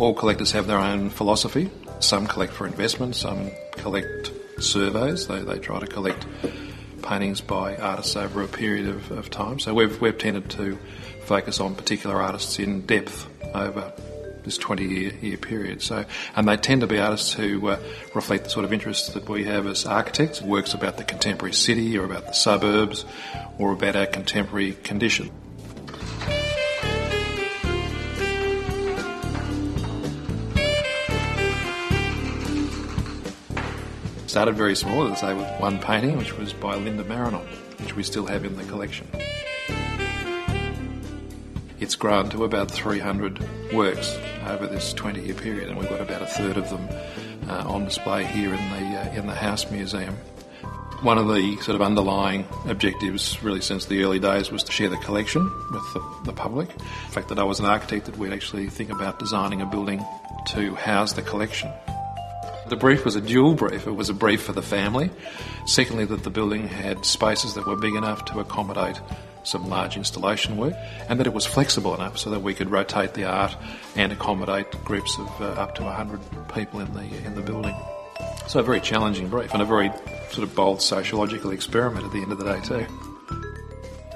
All collectors have their own philosophy. Some collect for investment, some collect surveys. They try to collect paintings by artists over a period of time. So we've tended to focus on particular artists in depth over this 20-year period. And they tend to be artists who reflect the sort of interests that we have as architects. Works about the contemporary city or about the suburbs or about our contemporary condition. Started very small, as I say, with one painting, which was by Linda Marinon, which we still have in the collection. It's grown to about 300 works over this 20-year period, and we've got about a third of them on display here in the Housemuseum. One of the sort of underlying objectives, really since the early days, was to share the collection with the public. The fact that I was an architect, that we'd actually think about designing a building to house the collection. The brief was a dual brief. It was a brief for the family. Secondly, that the building had spaces that were big enough to accommodate some large installation work, and that it was flexible enough so that we could rotate the art and accommodate groups of up to 100 people in the building. So a very challenging brief and a very sort of bold sociological experiment at the end of the day too.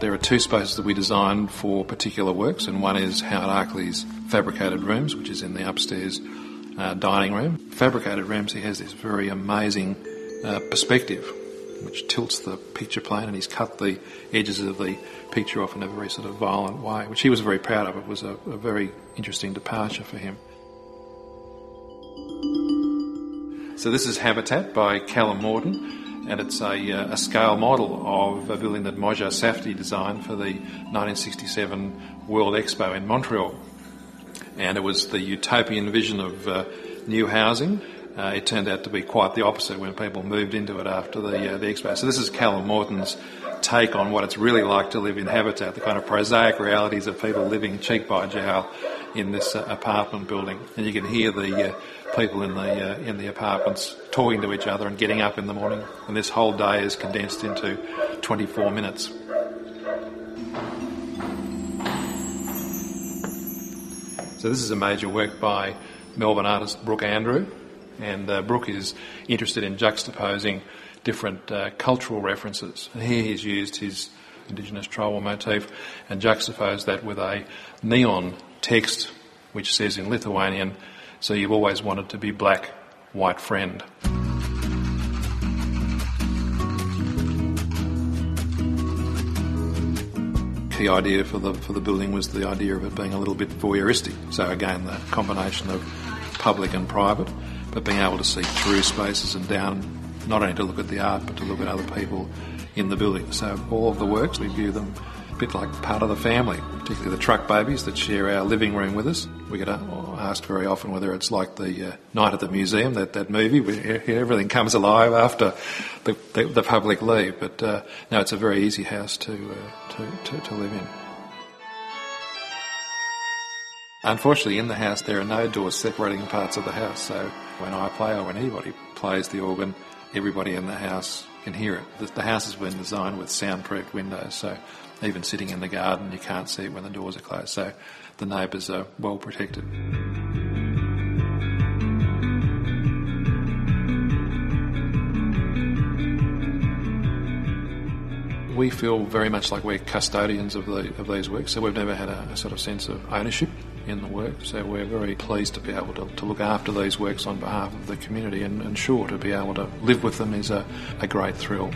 There are two spaces that we designed for particular works, and one is Howard Arkley's Fabricated Rooms, which is in the upstairs dining room. Fabricated Rooms, he has this very amazing perspective which tilts the picture plane, and he's cut the edges of the picture off in a very sort of violent way, which he was very proud of. It was a very interesting departure for him. So this is Habitat by Callum Morton, and it's a scale model of a building that Moja Safdie designed for the 1967 World Expo in Montreal. And it was the utopian vision of new housing. It turned out to be quite the opposite when people moved into it after the expo. So this is Callum Morton's take on what it's really like to live in Habitat, the kind of prosaic realities of people living cheek by jowl in this apartment building. And you can hear the people in the apartments talking to each other and getting up in the morning. And this whole day is condensed into 24 minutes. So this is a major work by Melbourne artist Brooke Andrew, and Brooke is interested in juxtaposing different cultural references. And here he's used his Indigenous tribal motif and juxtaposed that with a neon text which says in Lithuanian, "So you've always wanted to be black, white friend." The idea for the building was the idea of it being a little bit voyeuristic. So again, the combination of public and private, but being able to see through spaces and down, not only to look at the art, but to look at other people in the building. So all of the works, we view them a bit like part of the family, particularly the truck babies that share our living room with us. We get asked very often whether it's like the Night at the Museum, that movie, where everything comes alive after the public leave. But no, it's a very easy house to live in. Unfortunately, in the house there are no doors separating parts of the house, so when I play or when anybody plays the organ, everybody in the house can hear it. The house has been designed with soundproof windows, so even sitting in the garden you can't see it when the doors are closed, so the neighbours are well protected. We feel very much like we're custodians of these works, so we've never had a sort of sense of ownership in the work, so we're very pleased to be able to look after these works on behalf of the community, and sure, to be able to live with them is a great thrill.